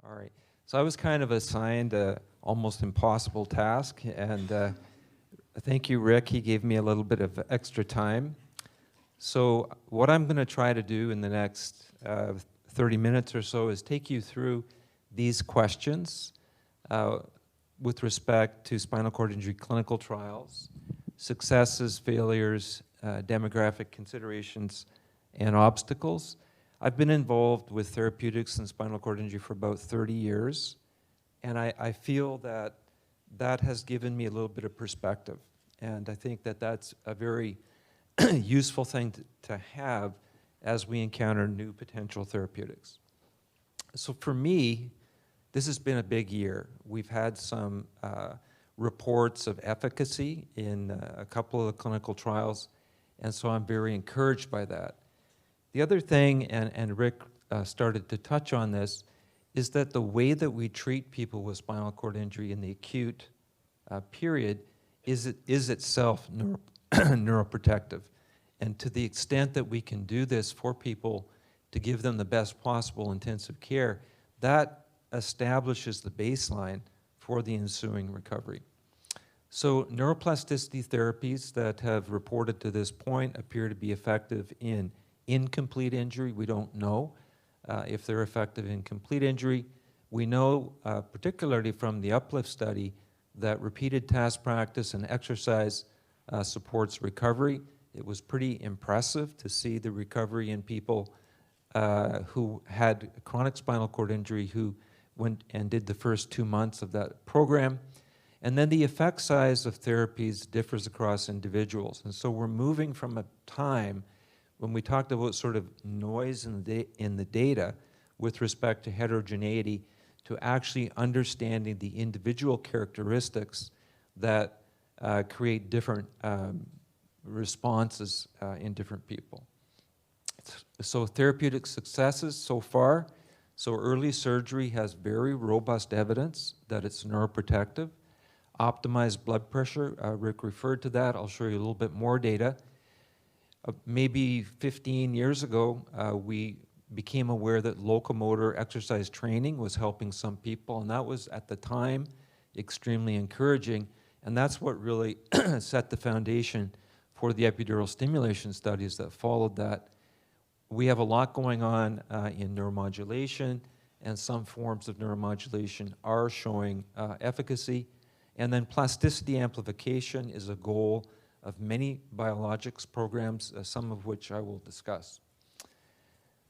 All right. So I was kind of assigned a almost impossible task, and thank you, Rick. He gave me a little bit of extra time. So what I'm going to try to do in the next 30 minutes or so is take you through these questions with respect to spinal cord injury clinical trials, successes, failures, demographic considerations, and obstacles. I've been involved with therapeutics in spinal cord injury for about 30 years, and I feel that that has given me a little bit of perspective. And I think that that's a very useful thing to have as we encounter new potential therapeutics. So for me, this has been a big year. We've had some reports of efficacy in a couple of the clinical trials, and so I'm very encouraged by that. The other thing, and Rick started to touch on this, is that the way that we treat people with spinal cord injury in the acute period is itself neuroprotective. And to the extent that we can do this for people to give them the best possible intensive care, that establishes the baseline for the ensuing recovery. So neuroplasticity therapies that have reported to this point appear to be effective in incomplete injury. We don't know if they're effective in complete injury. We know, particularly from the UPLIFT study, that repeated task practice and exercise supports recovery. It was pretty impressive to see the recovery in people who had chronic spinal cord injury who went and did the first 2 months of that program. And then the effect size of therapies differs across individuals. And so we're moving from a time when we talked about sort of noise in the data with respect to heterogeneity to actually understanding the individual characteristics that create different responses in different people. So therapeutic successes so far. So early surgery has very robust evidence that it's neuroprotective. Optimized blood pressure, Rick referred to that. I'll show you a little bit more data. Maybe 15 years ago, we became aware that locomotor exercise training was helping some people, and that was, at the time, extremely encouraging, and that's what really set the foundation for the epidural stimulation studies that followed that. We have a lot going on in neuromodulation, and some forms of neuromodulation are showing efficacy. And then plasticity amplification is a goal of many biologics programs, some of which I will discuss.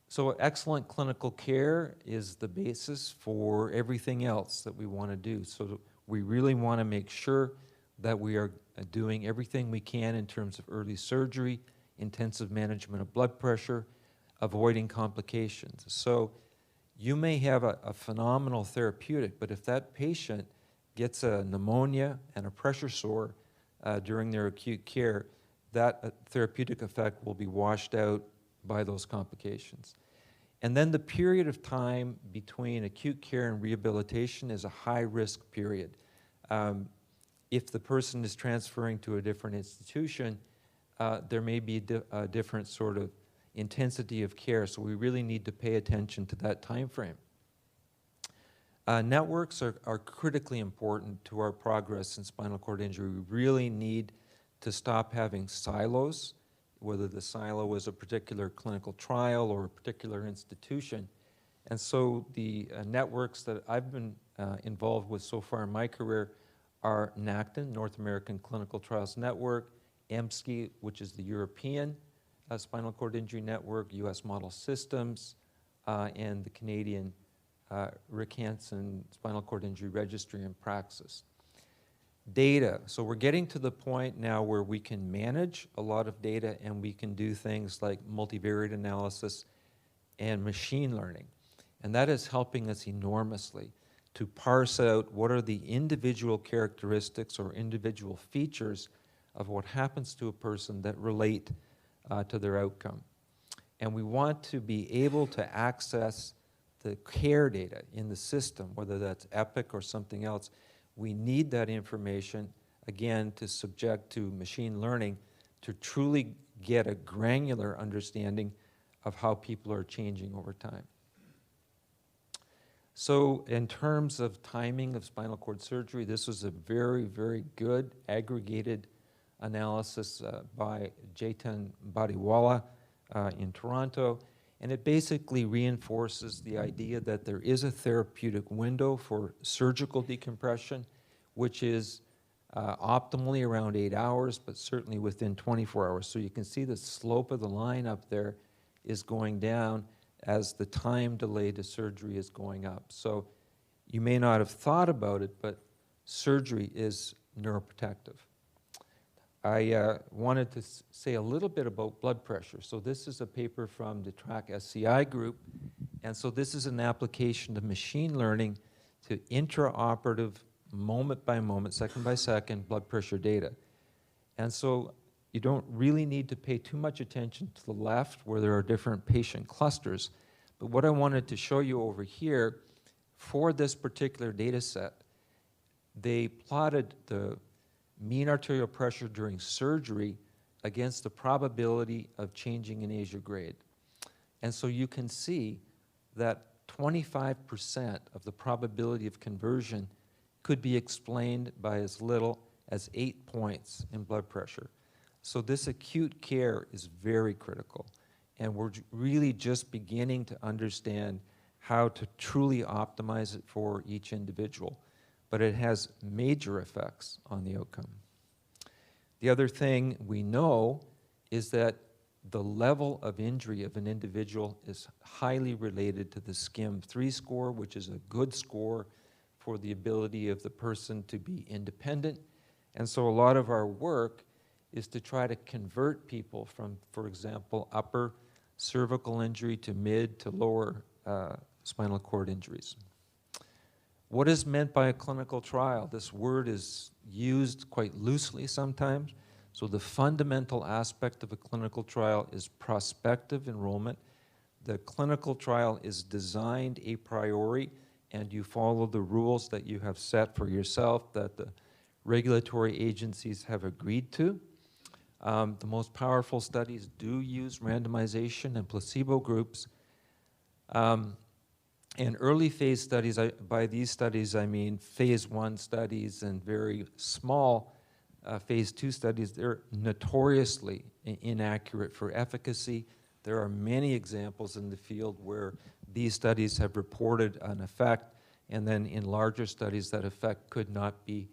So excellent clinical care is the basis for everything else that we want to do. So we really want to make sure that we are doing everything we can in terms of early surgery, intensive management of blood pressure, avoiding complications. So you may have a phenomenal therapeutic, but if that patient gets a pneumonia and a pressure sore during their acute care, that therapeutic effect will be washed out by those complications. And then the period of time between acute care and rehabilitation is a high-risk period. If the person is transferring to a different institution, there may be a different sort of intensity of care, so we really need to pay attention to that time frame. Networks are critically important to our progress in spinal cord injury. We really need to stop having silos, whether the silo is a particular clinical trial or a particular institution. And so the networks that I've been involved with so far in my career are NACTN, North American Clinical Trials Network, EMSCI, which is the European Spinal Cord Injury Network, US Model Systems, and the Canadian Rick Hansen Spinal Cord Injury Registry and Praxis. Data. So we're getting to the point now where we can manage a lot of data and we can do things like multivariate analysis and machine learning. And that is helping us enormously to parse out what are the individual characteristics or individual features of what happens to a person that relate to their outcome. And we want to be able to access the care data in the system, whether that's EPIC or something else. We need that information, again, to subject to machine learning to truly get a granular understanding of how people are changing over time. So in terms of timing of spinal cord surgery, this was a very, very good aggregated analysis by Jaitan Badiwala in Toronto. And it basically reinforces the idea that there is a therapeutic window for surgical decompression, which is optimally around 8 hours, but certainly within 24 hours. So you can see the slope of the line up there is going down as the time delay to surgery is going up. So you may not have thought about it, but surgery is neuroprotective. I wanted to say a little bit about blood pressure. So this is a paper from the Track SCI group. And so this is an application of machine learning to intraoperative, moment by moment, second by second blood pressure data. And so you don't really need to pay too much attention to the left where there are different patient clusters. But what I wanted to show you over here, for this particular data set, they plotted the mean arterial pressure during surgery against the probability of changing in Asia grade. And so you can see that 25% of the probability of conversion could be explained by as little as 8 points in blood pressure. So this acute care is very critical, and we're really just beginning to understand how to truly optimize it for each individual. But it has major effects on the outcome. The other thing we know is that the level of injury of an individual is highly related to the SCIM-3 score, which is a good score for the ability of the person to be independent. And so a lot of our work is to try to convert people from, for example, upper cervical injury to mid to lower spinal cord injuries. What is meant by a clinical trial? This word is used quite loosely sometimes. So the fundamental aspect of a clinical trial is prospective enrollment. The clinical trial is designed a priori, and you follow the rules that you have set for yourself that the regulatory agencies have agreed to. The most powerful studies do use randomization and placebo groups. And early phase studies, by these studies I mean phase 1 studies and very small phase 2 studies, they're notoriously inaccurate for efficacy. There are many examples in the field where these studies have reported an effect, and then in larger studies that effect could not be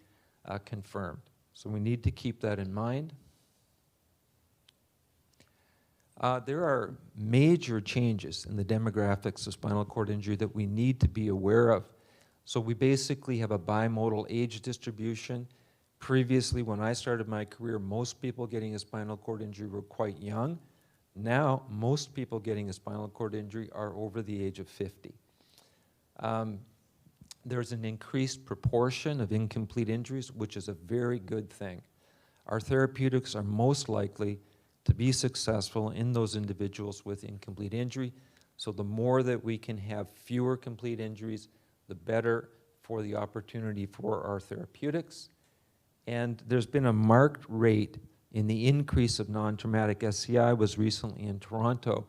confirmed. So we need to keep that in mind. There are major changes in the demographics of spinal cord injury that we need to be aware of. So we basically have a bimodal age distribution. Previously, when I started my career, most people getting a spinal cord injury were quite young. Now, most people getting a spinal cord injury are over the age of 50. There's an increased proportion of incomplete injuries, which is a very good thing. Our therapeutics are most likely to be successful in those individuals with incomplete injury. So the more that we can have fewer complete injuries, the better for the opportunity for our therapeutics. And there's been a marked rate in the increase of non-traumatic SCI was recently in Toronto.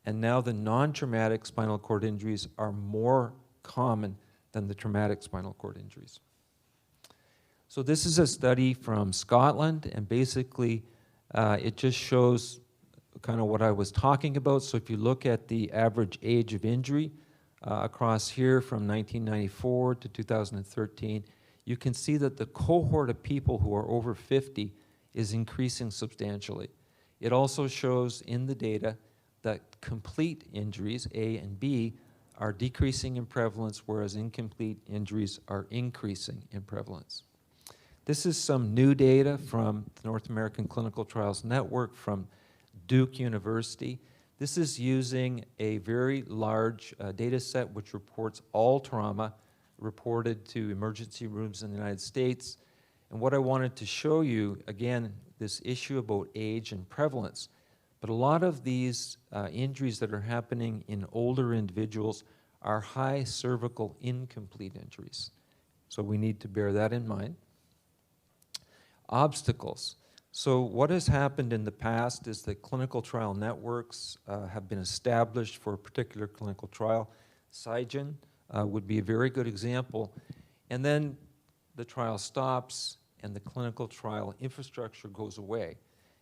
And now the non-traumatic spinal cord injuries are more common than the traumatic spinal cord injuries. So this is a study from Scotland, and basically it just shows kind of what I was talking about. So if you look at the average age of injury across here from 1994 to 2013, you can see that the cohort of people who are over 50 is increasing substantially. It also shows in the data that complete injuries, A and B, are decreasing in prevalence, whereas incomplete injuries are increasing in prevalence. This is some new data from the North American Clinical Trials Network from Duke University. This is using a very large data set which reports all trauma reported to emergency rooms in the United States. And what I wanted to show you, again, this issue about age and prevalence. But a lot of these injuries that are happening in older individuals are high cervical incomplete injuries. So we need to bear that in mind. Obstacles. So what has happened in the past is that clinical trial networks have been established for a particular clinical trial. SIGEN would be a very good example. And then the trial stops and the clinical trial infrastructure goes away.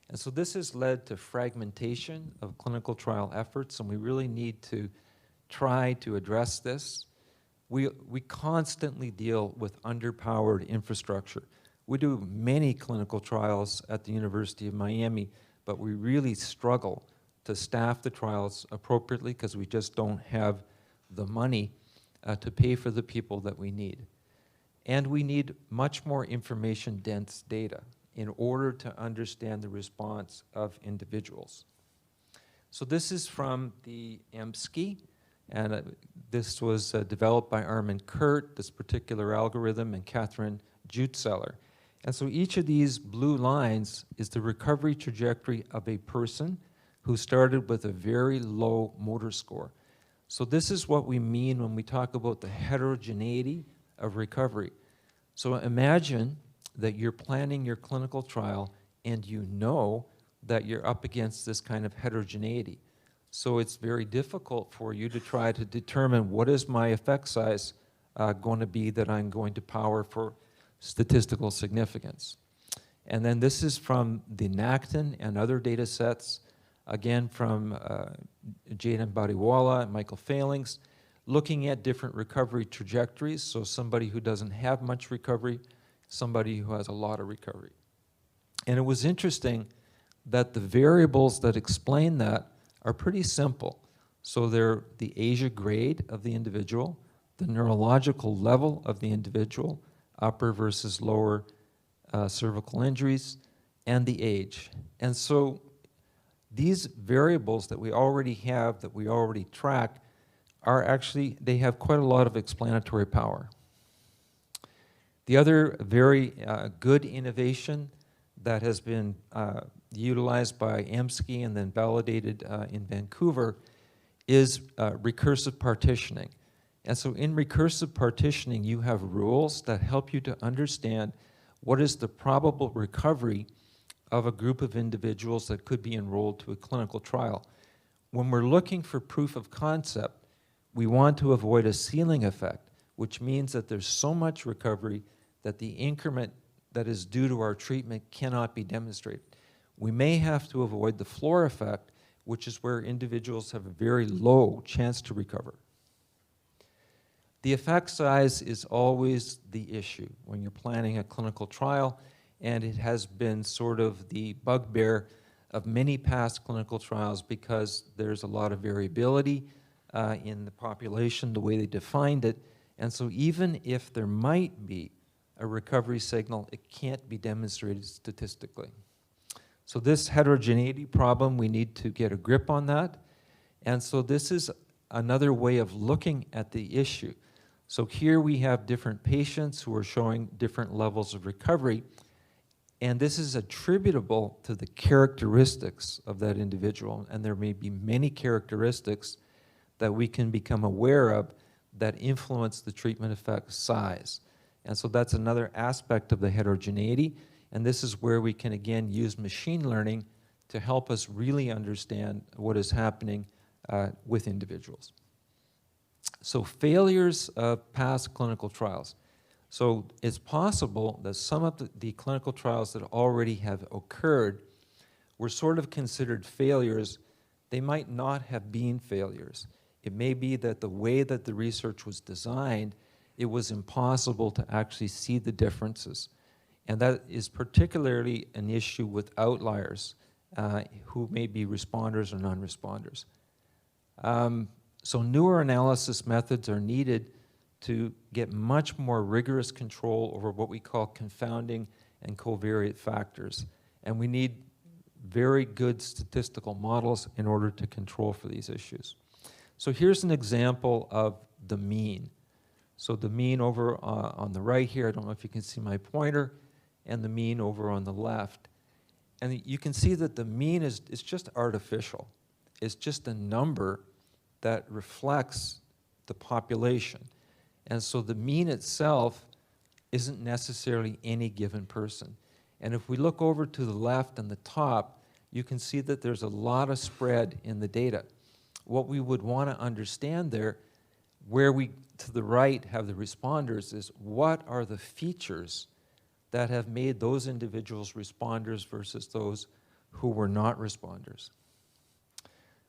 And so this has led to fragmentation of clinical trial efforts, and we really need to try to address this. We constantly deal with underpowered infrastructure. We do many clinical trials at the University of Miami, but we really struggle to staff the trials appropriately because we just don't have the money to pay for the people that we need. And we need much more information-dense data in order to understand the response of individuals. So this is from the MSCI, and this was developed by Armin Kurt, this particular algorithm, and Catherine Jutzeler. And so each of these blue lines is the recovery trajectory of a person who started with a very low motor score. So this is what we mean when we talk about the heterogeneity of recovery. So imagine that you're planning your clinical trial and you know that you're up against this kind of heterogeneity. So it's very difficult for you to try to determine what is my effect size going to be that I'm going to power for statistical significance. And then this is from the NACTIN and other data sets, again from Jaden Badiwala and Michael Failings, looking at different recovery trajectories, so somebody who doesn't have much recovery, somebody who has a lot of recovery. And it was interesting that the variables that explain that are pretty simple. So they're the ASIA grade of the individual, the neurological level of the individual, upper versus lower cervical injuries, and the age. And so these variables that we already have, that we already track, are actually, they have quite a lot of explanatory power. The other very good innovation that has been utilized by MSCI and then validated in Vancouver is recursive partitioning. And so in recursive partitioning, you have rules that help you to understand what is the probable recovery of a group of individuals that could be enrolled to a clinical trial. When we're looking for proof of concept, we want to avoid a ceiling effect, which means that there's so much recovery that the increment that is due to our treatment cannot be demonstrated. We may have to avoid the floor effect, which is where individuals have a very low chance to recover. The effect size is always the issue when you're planning a clinical trial, and it has been sort of the bugbear of many past clinical trials because there's a lot of variability in the population, the way they defined it, and so even if there might be a recovery signal, it can't be demonstrated statistically. So this heterogeneity problem, we need to get a grip on that, and so this is another way of looking at the issue. So here we have different patients who are showing different levels of recovery, and this is attributable to the characteristics of that individual, and there may be many characteristics that we can become aware of that influence the treatment effect size. And so that's another aspect of the heterogeneity, and this is where we can again use machine learning to help us really understand what is happening with individuals. So failures of past clinical trials. So it's possible that some of the clinical trials that already have occurred were sort of considered failures. They might not have been failures. It may be that the way that the research was designed, it was impossible to actually see the differences. And that is particularly an issue with outliers who may be responders or non-responders. So newer analysis methods are needed to get much more rigorous control over what we call confounding and covariate factors. And we need very good statistical models in order to control for these issues. So here's an example of the mean. So the mean over on the right here, I don't know if you can see my pointer, and the mean over on the left. And you can see that the mean is just artificial. It's just a number that reflects the population. And so the mean itself isn't necessarily any given person. And if we look over to the left and the top, you can see that there's a lot of spread in the data. What we would want to understand there, Where we, to the right, have the responders is what are the features that have made those individuals responders versus those who were not responders.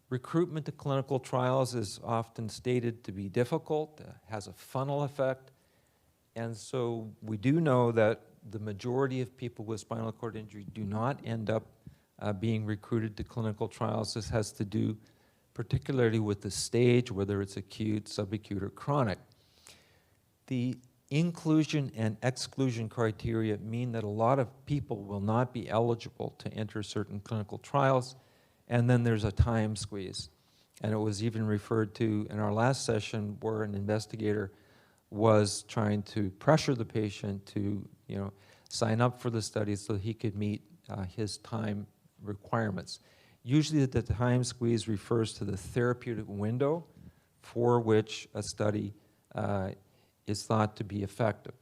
Recruitment to clinical trials is often stated to be difficult, has a funnel effect, and so we do know that the majority of people with spinal cord injury do not end up being recruited to clinical trials. This has to do particularly with the stage, whether it's acute, subacute, or chronic. The inclusion and exclusion criteria mean that a lot of people will not be eligible to enter certain clinical trials, and then there's a time squeeze. And it was even referred to in our last session where an investigator was trying to pressure the patient to, sign up for the study so he could meet his time requirements. Usually the time squeeze refers to the therapeutic window for which a study is thought to be effective.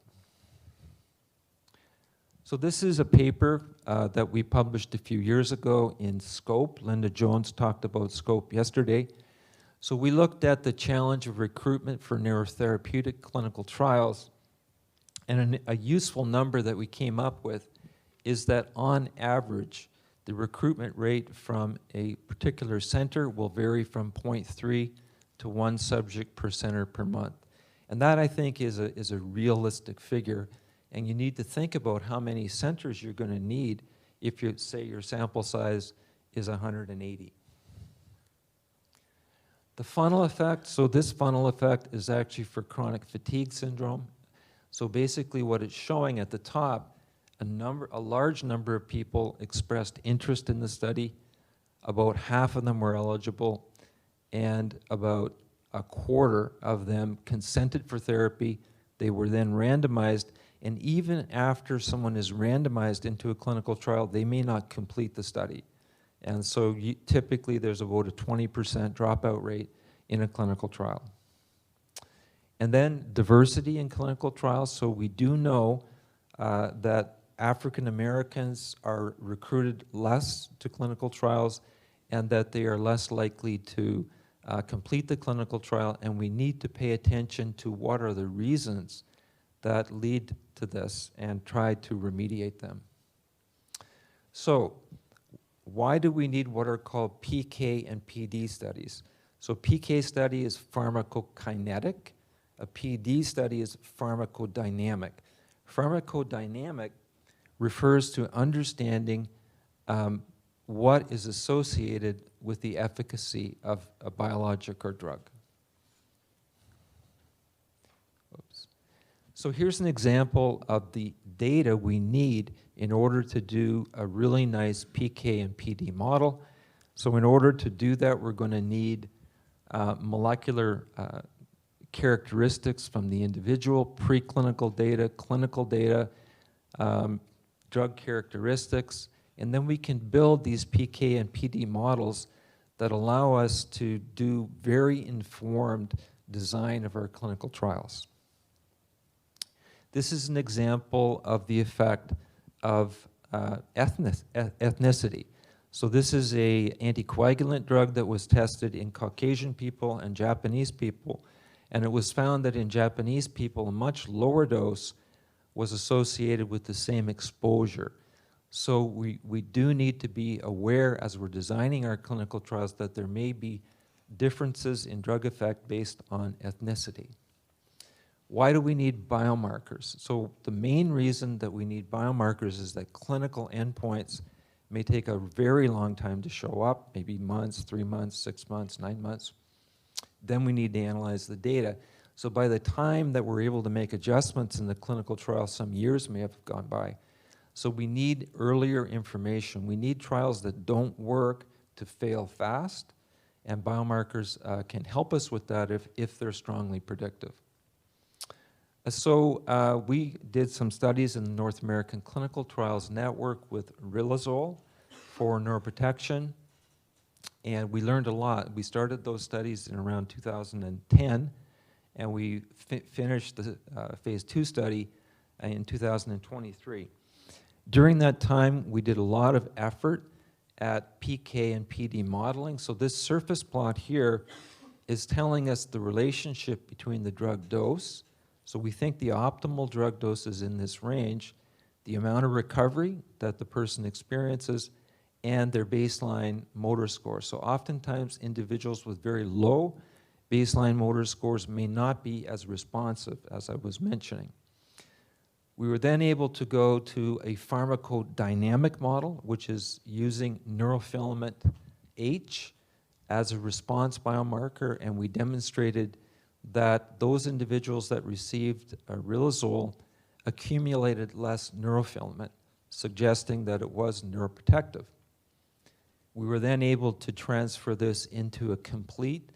So this is a paper that we published a few years ago in SCOPE. Linda Jones talked about SCOPE yesterday. So we looked at the challenge of recruitment for neurotherapeutic clinical trials, and a useful number that we came up with is that on average, the recruitment rate from a particular center will vary from 0.3 to 1 subject per center per month. And that, I think, is a realistic figure. And you need to think about how many centers you're going to need if you say your sample size is 180. The funnel effect, so this funnel effect is actually for chronic fatigue syndrome. So basically what it's showing at the top, a large number of people expressed interest in the study. About half of them were eligible, and about a quarter of them consented for therapy. They were then randomized, and even after someone is randomized into a clinical trial, they may not complete the study. And so typically there's about a 20% dropout rate in a clinical trial. And then diversity in clinical trials. So we do know that African Americans are recruited less to clinical trials and that they are less likely to complete the clinical trial, and we need to pay attention to what are the reasons that lead to this and try to remediate them. So why do we need what are called PK and PD studies? So PK study is pharmacokinetic, a PD study is pharmacodynamic. Pharmacodynamic refers to understanding what is associated with the efficacy of a biologic or drug. Oops. So here's an example of the data we need in order to do a really nice PK and PD model. So in order to do that, we're going to need molecular characteristics from the individual, preclinical data, clinical data, drug characteristics, and then we can build these PK and PD models that allow us to do very informed design of our clinical trials. This is an example of the effect of ethnicity. So this is an anticoagulant drug that was tested in Caucasian people and Japanese people, and it was found that in Japanese people, a much lower dose was associated with the same exposure. So we do need to be aware as we're designing our clinical trials that there may be differences in drug effect based on ethnicity. Why do we need biomarkers? So the main reason that we need biomarkers is that clinical endpoints may take a very long time to show up, maybe months, 3 months, 6 months, 9 months. Then we need to analyze the data. So by the time that we're able to make adjustments in the clinical trial, some years may have gone by. So we need earlier information. We need trials that don't work to fail fast, and biomarkers can help us with that if they're strongly predictive. So we did some studies in the North American Clinical Trials Network with riluzole for neuroprotection, and we learned a lot. We started those studies in around 2010, and we finished the phase 2 study in 2023. During that time, we did a lot of effort at PK and PD modeling. So this surface plot here is telling us the relationship between the drug dose. So we think the optimal drug dose is in this range, the amount of recovery that the person experiences, and their baseline motor score. So oftentimes individuals with very low baseline motor scores may not be as responsive as I was mentioning. We were then able to go to a pharmacodynamic model, which is using neurofilament H as a response biomarker, and we demonstrated that those individuals that received riluzole accumulated less neurofilament, suggesting that it was neuroprotective. We were then able to transfer this into a complete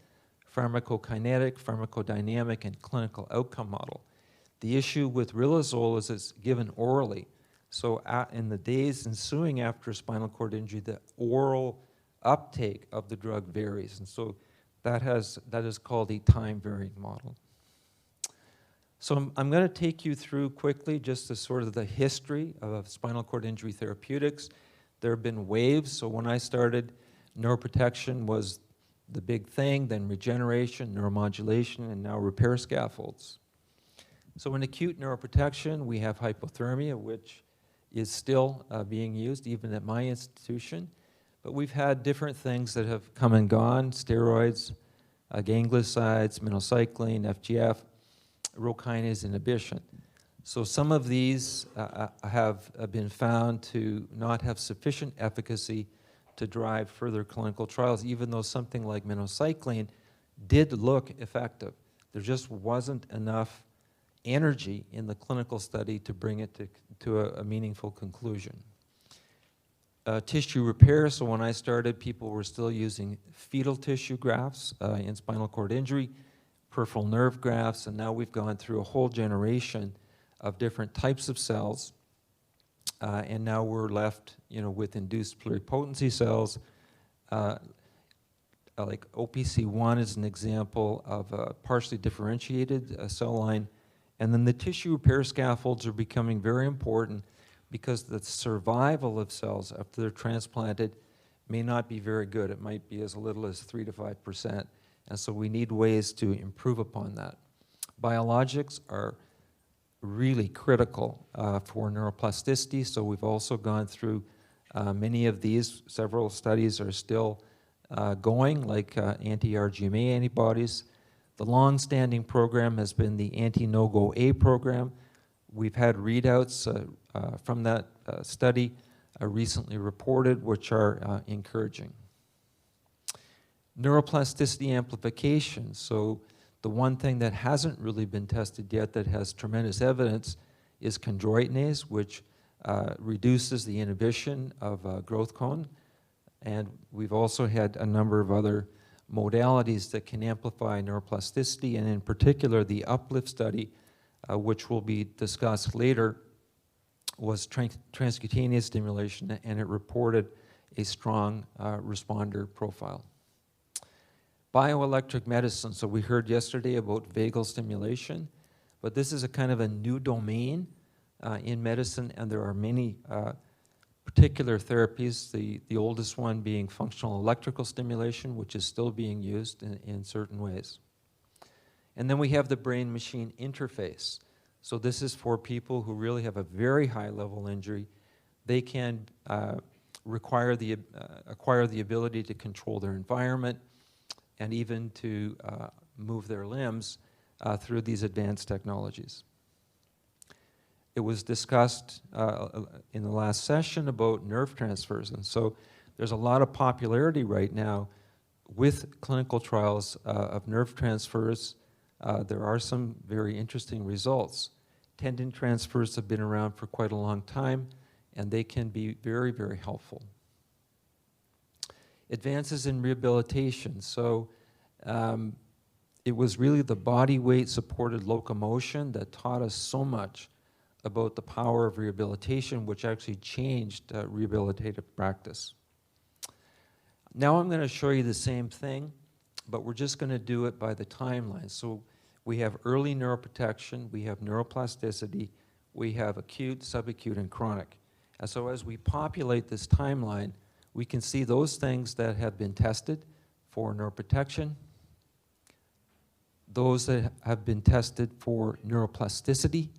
pharmacokinetic, pharmacodynamic, and clinical outcome model. The issue with riluzole is it's given orally. So in the days ensuing after spinal cord injury, the oral uptake of the drug varies. And so that is called a time-varying model. So I'm going to take you through quickly just the sort of the history of spinal cord injury therapeutics. There have been waves. So when I started, neuroprotection was the big thing, then regeneration, neuromodulation, and now repair scaffolds. So in acute neuroprotection, we have hypothermia, which is still being used even at my institution. But we've had different things that have come and gone: steroids, gangliosides, minocycline, FGF, rho kinase inhibition. So some of these have been found to not have sufficient efficacy to drive further clinical trials, even though something like minocycline did look effective. There just wasn't enough energy in the clinical study to bring it to a meaningful conclusion. Tissue repair, so when I started, people were still using fetal tissue grafts in spinal cord injury, peripheral nerve grafts, and now we've gone through a whole generation of different types of cells, and now we're left, with induced pluripotency cells. Like OPC1 is an example of a partially differentiated cell line, and then the tissue repair scaffolds are becoming very important because the survival of cells after they're transplanted may not be very good. It might be as little as 3 to 5%, and so we need ways to improve upon that. Biologics are really critical for neuroplasticity, so we've also gone through many of these. Several studies are still going, like anti-RGMA antibodies. The long-standing program has been the anti-NOGO-A program. We've had readouts from that study recently reported, which are encouraging. Neuroplasticity amplification. So the one thing that hasn't really been tested yet that has tremendous evidence is chondroitinase, which reduces the inhibition of growth cone. And we've also had a number of other modalities that can amplify neuroplasticity, and in particular the UPLIFT study, which will be discussed later, was transcutaneous stimulation, and it reported a strong responder profile. Bioelectric medicine, so we heard yesterday about vagal stimulation, but this is a kind of a new domain in medicine, and there are many particular therapies, the oldest one being functional electrical stimulation, which is still being used in certain ways. And then we have the brain-machine interface. So this is for people who really have a very high-level injury. They can acquire the ability to control their environment and even to move their limbs through these advanced technologies. It was discussed in the last session about nerve transfers, and so there's a lot of popularity right now with clinical trials of nerve transfers. There are some very interesting results. Tendon transfers have been around for quite a long time, and they can be very, very helpful. Advances in rehabilitation. So it was really the body weight supported locomotion that taught us so much about the power of rehabilitation, which actually changed rehabilitative practice. Now I'm going to show you the same thing, but we're just going to do it by the timeline. So we have early neuroprotection, we have neuroplasticity, we have acute, subacute, and chronic. And so as we populate this timeline, we can see those things that have been tested for neuroprotection, those that have been tested for neuroplasticity,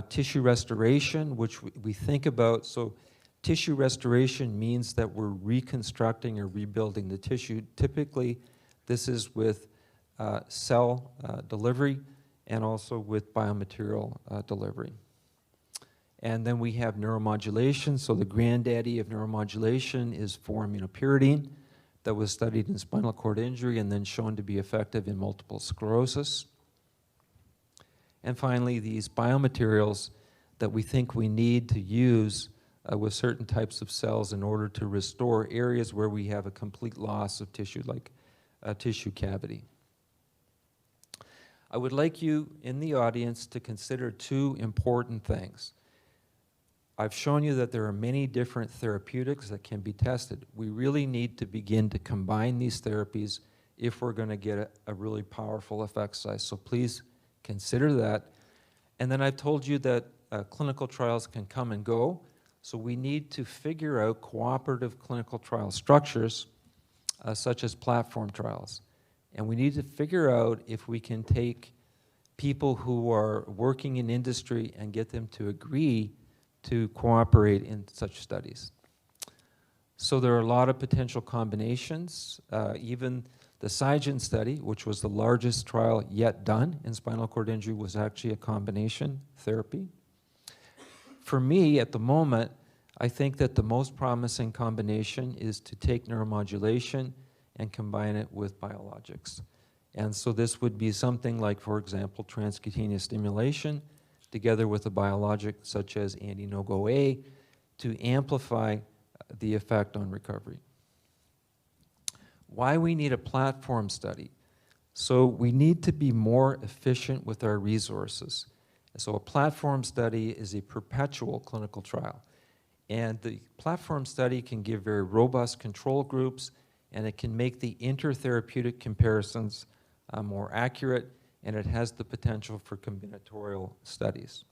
tissue restoration, which we think about. So tissue restoration means that we're reconstructing or rebuilding the tissue. Typically, this is with cell delivery and also with biomaterial delivery. And then we have neuromodulation. So the granddaddy of neuromodulation is 4-aminopyridine that was studied in spinal cord injury and then shown to be effective in multiple sclerosis. And finally, these biomaterials that we think we need to use with certain types of cells in order to restore areas where we have a complete loss of tissue, like a tissue cavity. I would like you in the audience to consider two important things. I've shown you that there are many different therapeutics that can be tested. We really need to begin to combine these therapies if we're going to get a really powerful effect size. So please consider that. And then I've told you that clinical trials can come and go. So we need to figure out cooperative clinical trial structures such as platform trials. And we need to figure out if we can take people who are working in industry and get them to agree to cooperate in such studies. So there are a lot of potential combinations. Even the SIGEN study, which was the largest trial yet done in spinal cord injury, was actually a combination therapy. For me, at the moment, I think that the most promising combination is to take neuromodulation and combine it with biologics. And so this would be something like, for example, transcutaneous stimulation together with a biologic such as anti-NOGO-A to amplify the effect on recovery. Why we need a platform study? So we need to be more efficient with our resources. So a platform study is a perpetual clinical trial. And the platform study can give very robust control groups, and it can make the intertherapeutic comparisons more accurate, and it has the potential for combinatorial studies.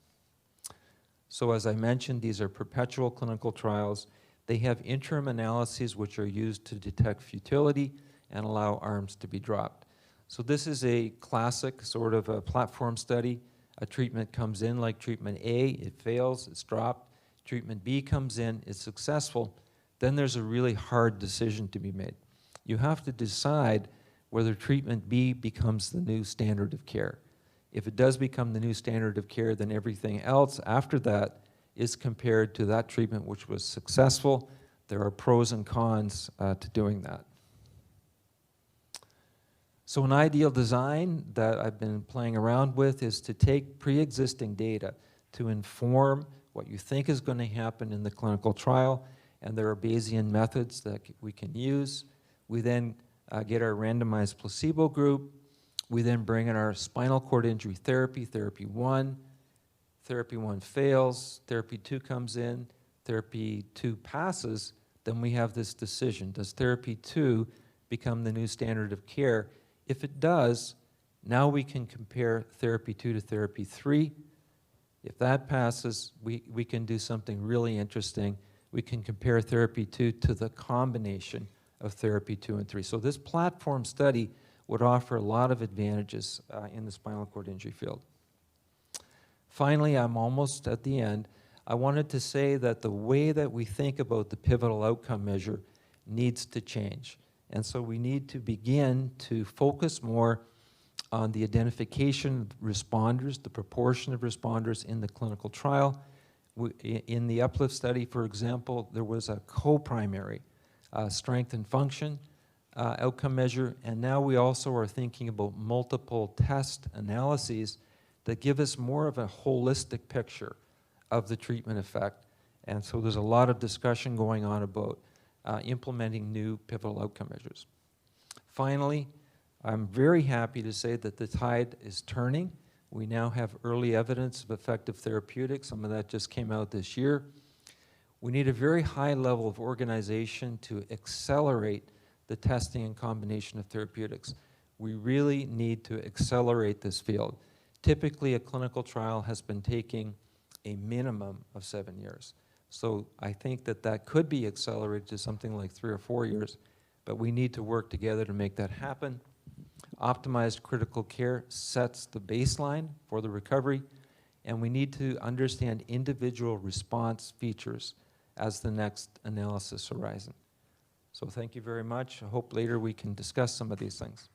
So as I mentioned, these are perpetual clinical trials. They have interim analyses which are used to detect futility and allow arms to be dropped. So this is a classic sort of a platform study. A treatment comes in like treatment A, it fails, it's dropped. Treatment B comes in, it's successful. Then there's a really hard decision to be made. You have to decide whether treatment B becomes the new standard of care. If it does become the new standard of care, then everything else after that is compared to that treatment which was successful. There are pros and cons to doing that. So an ideal design that I've been playing around with is to take pre-existing data to inform what you think is going to happen in the clinical trial, and there are Bayesian methods that we can use. We then get our randomized placebo group. We then bring in our spinal cord injury therapy, therapy 1. Therapy 1 fails, therapy 2 comes in, therapy 2 passes, then we have this decision. Does therapy 2 become the new standard of care? If it does, now we can compare therapy 2 to therapy 3. If that passes, we can do something really interesting. We can compare therapy 2 to the combination of therapy 2 and 3. So this platform study would offer a lot of advantages in the spinal cord injury field. Finally, I'm almost at the end. I wanted to say that the way that we think about the pivotal outcome measure needs to change. And so we need to begin to focus more on the identification of responders, the proportion of responders in the clinical trial. In the UPLIFT study, for example, there was a co-primary strength and function outcome measure, and now we also are thinking about multiple test analyses that give us more of a holistic picture of the treatment effect. And so there's a lot of discussion going on about implementing new pivotal outcome measures. Finally, I'm very happy to say that the tide is turning. We now have early evidence of effective therapeutics. Some of that just came out this year. We need a very high level of organization to accelerate the testing and combination of therapeutics. We really need to accelerate this field. Typically, a clinical trial has been taking a minimum of 7 years. So I think that that could be accelerated to something like 3 or 4 years, but we need to work together to make that happen. Optimized critical care sets the baseline for the recovery, and we need to understand individual response features as the next analysis horizon. So thank you very much. I hope later we can discuss some of these things.